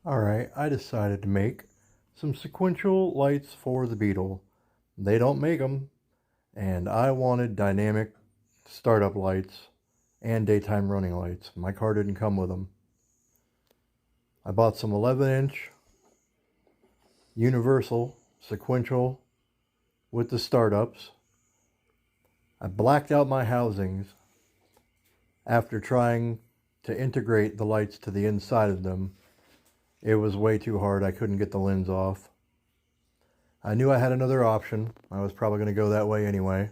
Alright, I decided to make some sequential lights for the Beetle. They don't make them, and I wanted dynamic startup lights and daytime running lights. My car didn't come with them. I bought some 11-inch universal sequential with the startups. I blacked out my housings after trying to integrate the lights to the inside of them. It was way too hard. I couldn't get the lens off. I knew I had another option. I was probably going to go that way anyway.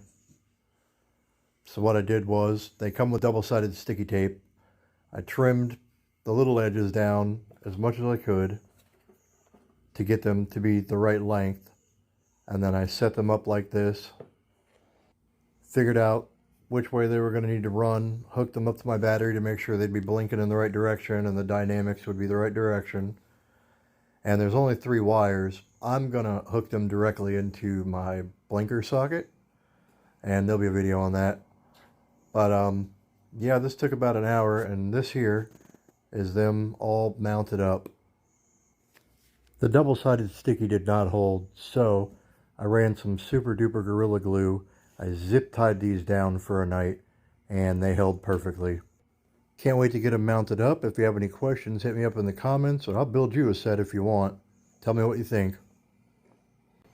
So what I did was, they come with double-sided sticky tape. I trimmed the little edges down as much as I could to get them to be the right length. And then I set them up like this. Figured out which way they were going to need to run. Hooked them up to my battery to make sure they'd be blinking in the right direction and the dynamics would be the right direction. And there's only 3 wires. I'm gonna hook them directly into my blinker socket, and there'll be a video on that. But yeah, this took about an hour, and this here is them all mounted up. The double-sided sticky did not hold, so I ran some super duper Gorilla Glue. I zip tied these down for a night, and they held perfectly. Can't wait to get them mounted up. If you have any questions, hit me up in the comments, and I'll build you a set if you want. Tell me what you think.